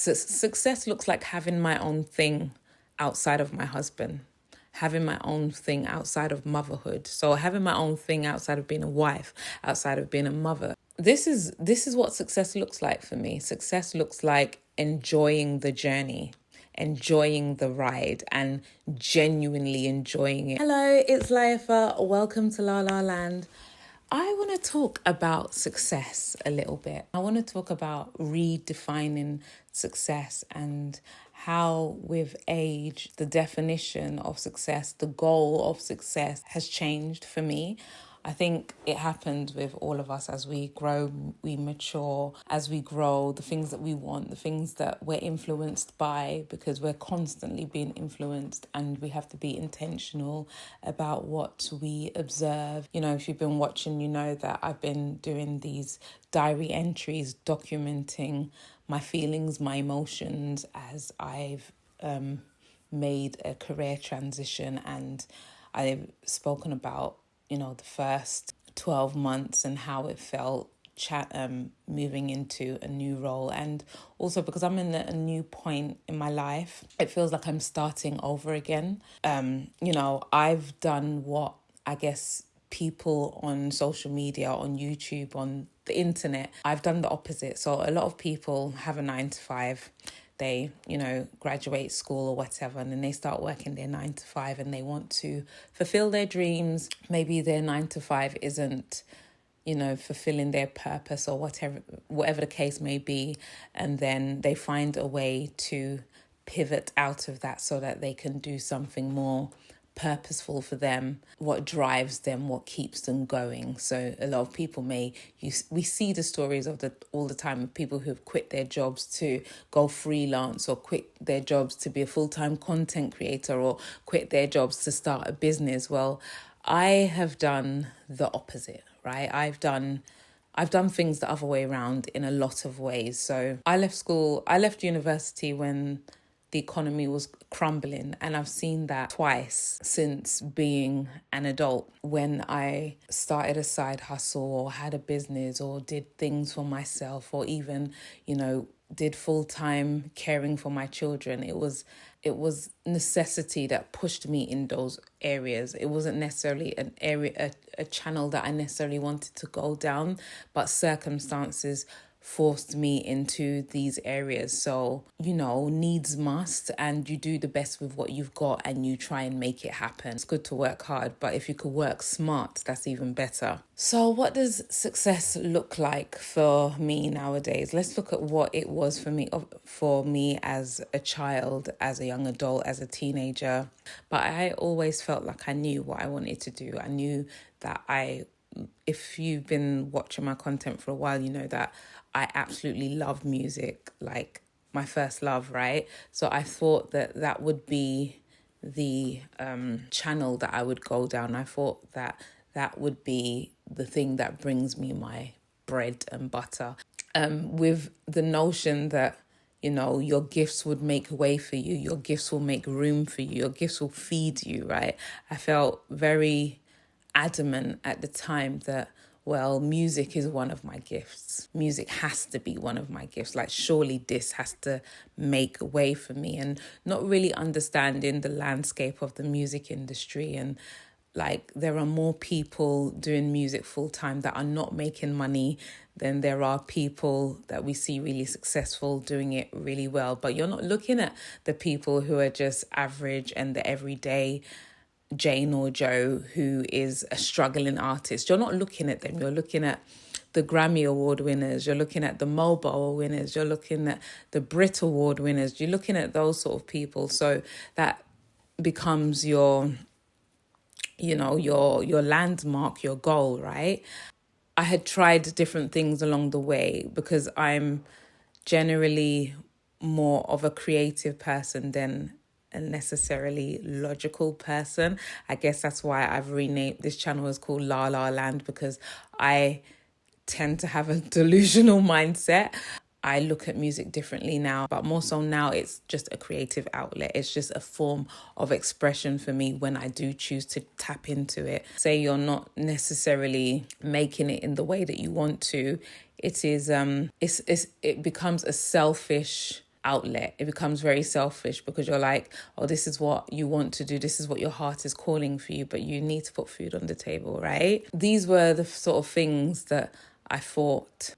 Success looks like having my own thing outside of my husband, having my own thing outside of motherhood. So having my own thing outside of being a wife, outside of being a mother. This is what success looks like for me. Success looks like enjoying the journey, enjoying the ride, and genuinely enjoying it. Hello, it's LahLah. Welcome to LahLah Land. I want to talk about success a little bit. I want to talk about redefining success and how with age, the definition of success, the goal of success has changed for me. I think it happened with all of us as we grow, we mature, as we grow, the things that we want, the things that we're influenced by, because we're constantly being influenced and we have to be intentional about what we observe. You know, if you've been watching, you know that I've been doing these diary entries documenting my feelings, my emotions as I've made a career transition, and I've spoken about the first 12 months and how it felt moving into a new role. And also because I'm in a new point in my life, it feels like I'm starting over again. I've done what I guess people on social media, on YouTube, on the internet, I've done the opposite. So a lot of people have a 9-to-5. They, graduate school or whatever, and then they start working their 9-to-5 and they want to fulfill their dreams. Maybe their 9-to-5 isn't, fulfilling their purpose or whatever the case may be. And then they find a way to pivot out of that so that they can do something more purposeful for them, what drives them, what keeps them going. So a lot of people we see the stories of all the time of people who've quit their jobs to go freelance, or quit their jobs to be a full-time content creator, or quit their jobs to start a business. Well, I have done the opposite, right? I've done things the other way around in a lot of ways. So I left university when the economy was crumbling, and I've seen that twice since being an adult. When I started a side hustle or had a business or did things for myself, or even, did full-time caring for my children, it was necessity that pushed me in those areas. It wasn't necessarily a channel that I necessarily wanted to go down, but circumstances forced me into these areas. So, needs must, and you do the best with what you've got and you try and make it happen. It's good to work hard, but if you could work smart, that's even better. So what does success look like for me nowadays? Let's look at what it was for me as a child, as a young adult, as a teenager. But I always felt like I knew what I wanted to do. I knew that if you've been watching my content for a while, you know that I absolutely love music, like my first love, right? So I thought that would be the channel that I would go down. I thought that would be the thing that brings me my bread and butter, with the notion that, your gifts would make way for you, your gifts will make room for you, your gifts will feed you, right? I felt very adamant at the time that, well, music is one of my gifts. Music has to be one of my gifts. Like, surely this has to make way for me. And not really understanding the landscape of the music industry. And like, there are more people doing music full time that are not making money than there are people that we see really successful doing it really well. But you're not looking at the people who are just average and the everyday Jane or Joe who is a struggling artist. You're not looking at them. You're looking at the Grammy Award winners. You're looking at the Mobile winners. You're looking at the Brit Award winners. You're looking at those sort of people. So that becomes your landmark, your goal, right? I had tried different things along the way because I'm generally more of a creative person than a necessarily logical person. I guess that's why I've renamed this channel as called LahLah Land, because I tend to have a delusional mindset. I look at music differently now, but more so now it's just a creative outlet. It's just a form of expression for me when I do choose to tap into it. Say you're not necessarily making it in the way that you want to, it is it becomes a selfish outlet. It becomes very selfish because you're like, oh, this is what you want to do. This is what your heart is calling for you, but you need to put food on the table, right? These were the sort of things that I thought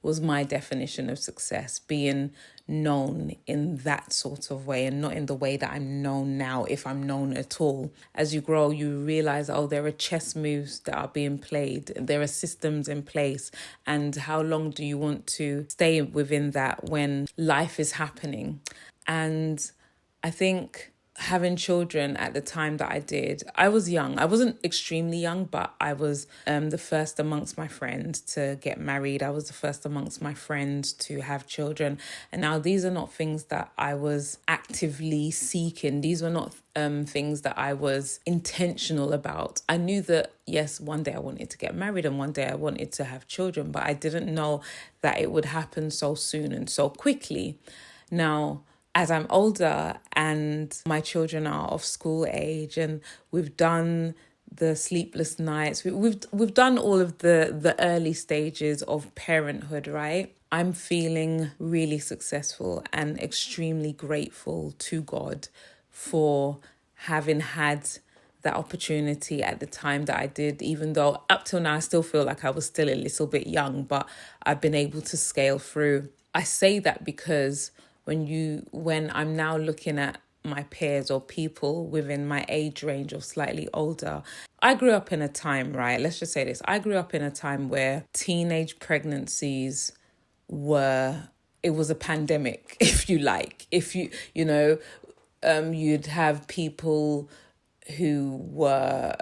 was my definition of success, being known in that sort of way and not in the way that I'm known now, if I'm known at all. As you grow, you realize, oh, there are chess moves that are being played, there are systems in place, and how long do you want to stay within that when life is happening? And I think having children at the time that I did, I was young. I wasn't extremely young, but I was the first amongst my friends to get married. I was the first amongst my friends to have children. And now these are not things that I was actively seeking. These were not things that I was intentional about. I knew that, yes, one day I wanted to get married and one day I wanted to have children, but I didn't know that it would happen so soon and so quickly. Now, as I'm older and my children are of school age and we've done the sleepless nights, we've done all of the early stages of parenthood, right? I'm feeling really successful and extremely grateful to God for having had that opportunity at the time that I did, even though up till now I still feel like I was still a little bit young, but I've been able to scale through. I say that because when I'm now looking at my peers or people within my age range or slightly older, I grew up in a time, right? Let's just say this. I grew up in a time where teenage pregnancies it was a pandemic, if you like. If you'd have people who were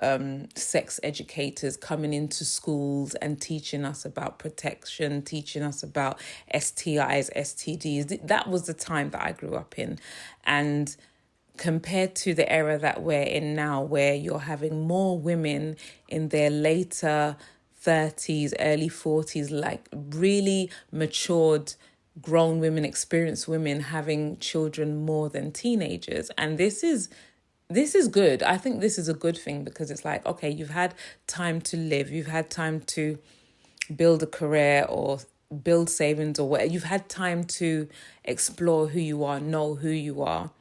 sex educators coming into schools and teaching us about protection, teaching us about STIs, STDs. That was the time that I grew up in. And compared to the era that we're in now, where you're having more women in their later 30s, early 40s, like really matured grown women, experienced women having children more than teenagers. And this is good. I think this is a good thing because it's like, okay, you've had time to live. You've had time to build a career or build savings or whatever. You've had time to explore who you are, know who you are.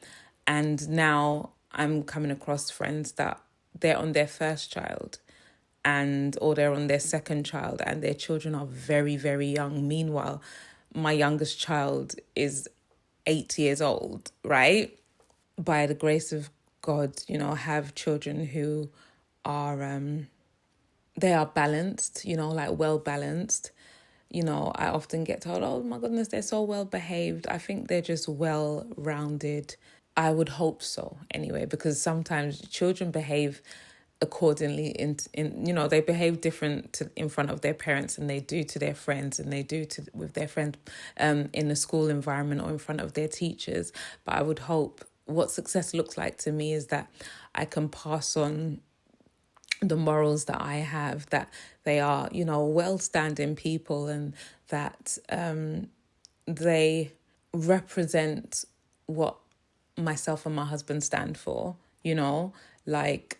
And now I'm coming across friends that they're on their first child or they're on their second child and their children are very, very young. Meanwhile, my youngest child is 8 years old, right? By the grace of God, have children who are, they are balanced, like well balanced. I often get told, oh my goodness, they're so well behaved. I think they're just well rounded. I would hope so anyway, because sometimes children behave accordingly they behave different in front of their parents than they do to their friends and they do with their friends in the school environment or in front of their teachers. But I would hope what success looks like to me is that I can pass on the morals that I have, that they are, well-standing people and that they represent what myself and my husband stand for, like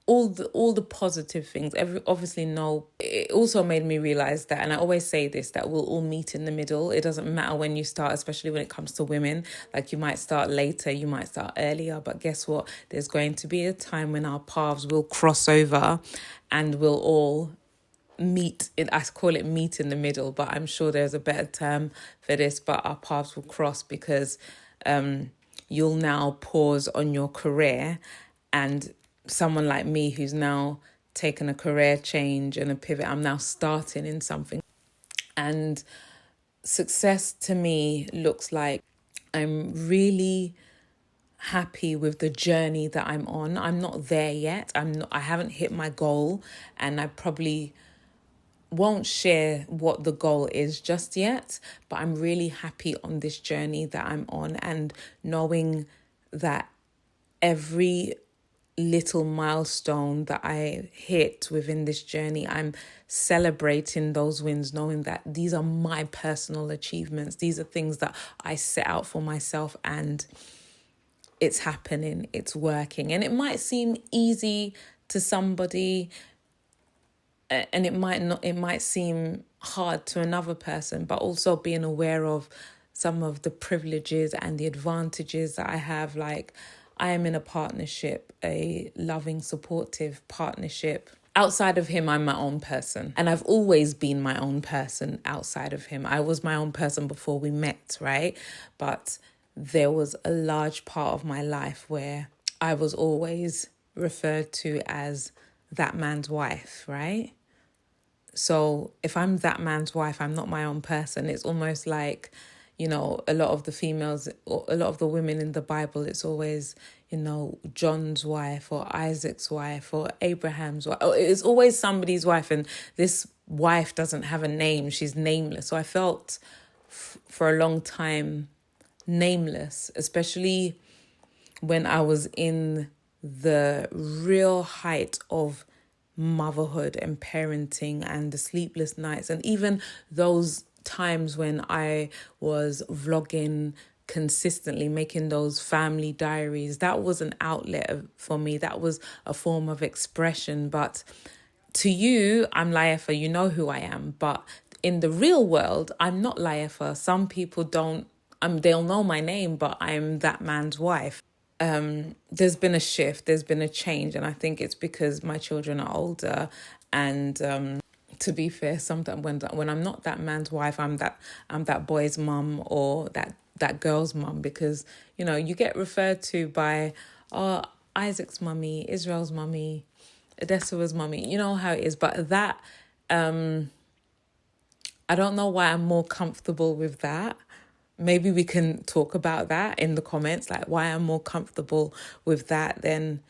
all the positive things. Obviously, no. It also made me realize that, and I always say this, that we'll all meet in the middle. It doesn't matter when you start, especially when it comes to women. Like you might start later, you might start earlier, but guess what? There's going to be a time when our paths will cross over, and we'll all meet. I call it meet in the middle, but I'm sure there's a better term for this. But our paths will cross because you'll now pause on your career, and someone like me who's now taken a career change and a pivot, I'm now starting in something. And success to me looks like I'm really happy with the journey that I'm on. I'm not there yet. I haven't hit my goal, and I probably won't share what the goal is just yet, but I'm really happy on this journey that I'm on, and knowing that every little milestone that I hit within this journey, I'm celebrating those wins, knowing that these are my personal achievements. These are things that I set out for myself, and it's happening, it's working. And it might seem easy to somebody, and it might seem hard to another person, but also being aware of some of the privileges and the advantages that I have. Like, I am in a partnership, a loving, supportive partnership. Outside of him, I'm my own person. And I've always been my own person outside of him. I was my own person before we met, right? But there was a large part of my life where I was always referred to as that man's wife, right? So if I'm that man's wife, I'm not my own person. It's almost like, a lot of the females, or a lot of the women in the Bible, it's always, John's wife or Isaac's wife or Abraham's wife. It's always somebody's wife, and this wife doesn't have a name. She's nameless. So I felt for a long time nameless, especially when I was in the real height of motherhood and parenting and the sleepless nights, and even those times when I was vlogging consistently, making those family diaries. That was an outlet for me. That was a form of expression. But to you, I'm LahLah, you know who I am. But in the real world, I'm not LahLah. Some people don't, they'll know my name, but I'm that man's wife. There's been a shift, there's been a change, and I think it's because my children are older. And to be fair, sometimes when I'm not that man's wife, I'm that boy's mum or that girl's mum, because you get referred to by Isaac's mummy, Israel's mummy, Odessa's mummy. You know how it is. But that I don't know why I'm more comfortable with that. Maybe we can talk about that in the comments, like why I'm more comfortable with that than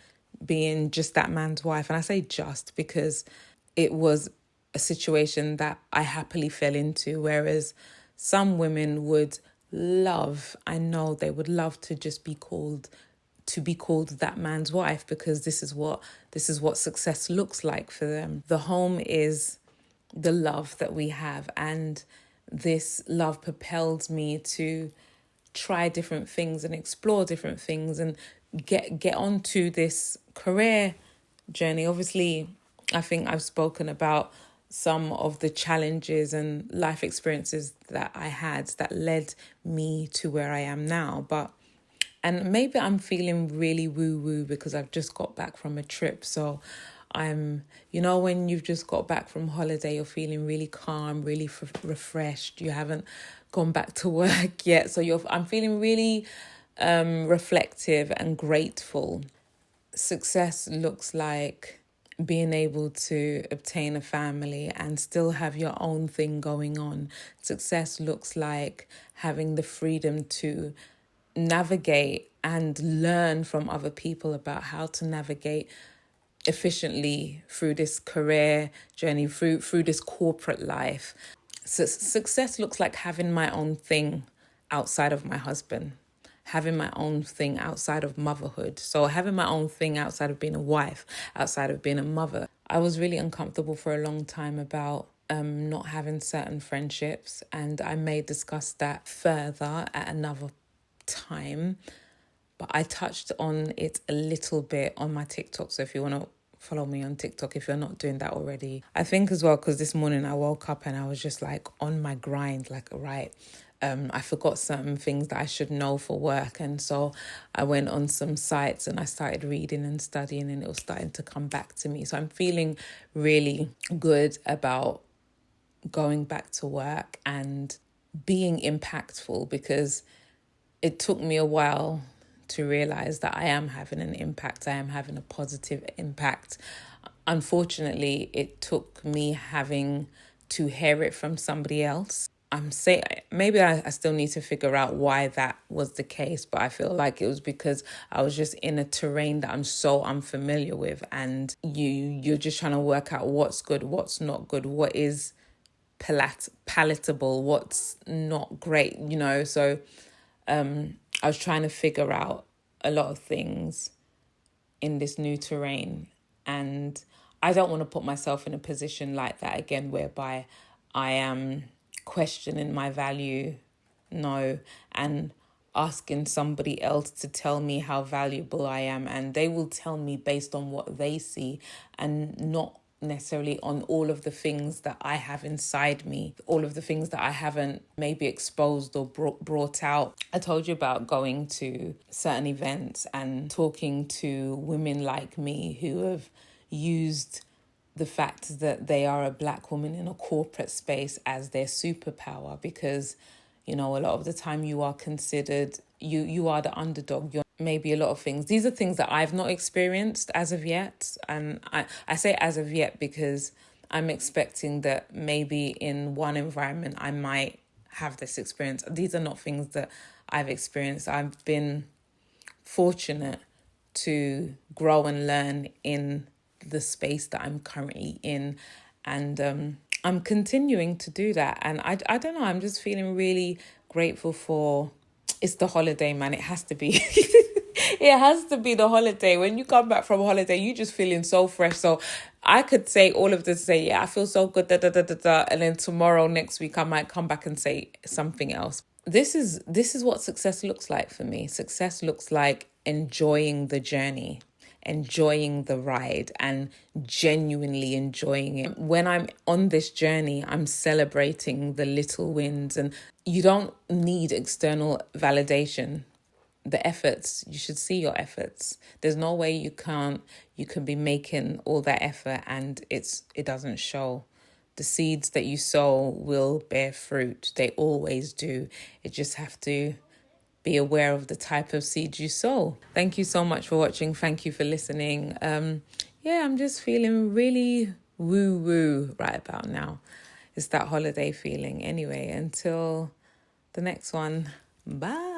being just that man's wife. And I say just because it was a situation that I happily fell into, whereas some women would I know they would love to just be called that man's wife, because this is what success looks like for them. The home is the love that we have, and this love propels me to try different things and explore different things and get onto this career journey. Obviously, I think I've spoken about some of the challenges and life experiences that I had that led me to where I am now. And maybe I'm feeling really woo-woo because I've just got back from a trip. So I'm, when you've just got back from holiday, you're feeling really calm, really refreshed. You haven't gone back to work yet. So I'm feeling really reflective and grateful. Success looks like being able to obtain a family and still have your own thing going on. Success looks like having the freedom to navigate and learn from other people about how to navigate efficiently through this career journey, through this corporate life. So success looks like having my own thing outside of my husband, having my own thing outside of motherhood. So having my own thing outside of being a wife, outside of being a mother. I was really uncomfortable for a long time about not having certain friendships, and I may discuss that further at another time. But I touched on it a little bit on my TikTok. So if you want to follow me on TikTok, if you're not doing that already. I think as well, because this morning I woke up and I was just like on my grind, like, right, I forgot certain things that I should know for work. And so I went on some sites and I started reading and studying, and it was starting to come back to me. So I'm feeling really good about going back to work and being impactful, because it took me a while to realize that I am having an impact. I am having a positive impact. Unfortunately, it took me having to hear it from somebody else. Maybe I still need to figure out why that was the case, but I feel like it was because I was just in a terrain that I'm so unfamiliar with, and you're just trying to work out what's good, what's not good, what is palatable, what's not great, So I was trying to figure out a lot of things in this new terrain, and I don't want to put myself in a position like that again, whereby I am questioning my value, and asking somebody else to tell me how valuable I am, and they will tell me based on what they see and not necessarily on all of the things that I have inside me, all of the things that I haven't maybe exposed or brought out. I told you about going to certain events and talking to women like me who have used the fact that they are a Black woman in a corporate space as their superpower, because, you know, a lot of the time you are considered, you are the underdog. You're maybe a lot of things. These are things that I've not experienced as of yet. And I say as of yet because I'm expecting that maybe in one environment I might have this experience. These are not things that I've experienced. I've been fortunate to grow and learn in the space that I'm currently in, and I'm continuing to do that. And I don't know, I'm just feeling really grateful for, it's the holiday, man. It has to be. It has to be the holiday. When you come back from holiday, you just feeling so fresh. So I could say all of this, say, yeah, I feel so good, da, da, da, da, da. And then tomorrow, next week, I might come back and say something else. This is what success looks like for me. Success looks like enjoying the journey, enjoying the ride, and genuinely enjoying it. When I'm on this journey, I'm celebrating the little wins, and you don't need external validation. The efforts, you should see your efforts. There's no way you can be making all that effort and it doesn't show. The seeds that you sow will bear fruit. They always do. You just have to be aware of the type of seeds you sow. Thank you so much for watching. Thank you for listening. I'm just feeling really woo-woo right about now. It's that holiday feeling. Anyway, until the next one, bye.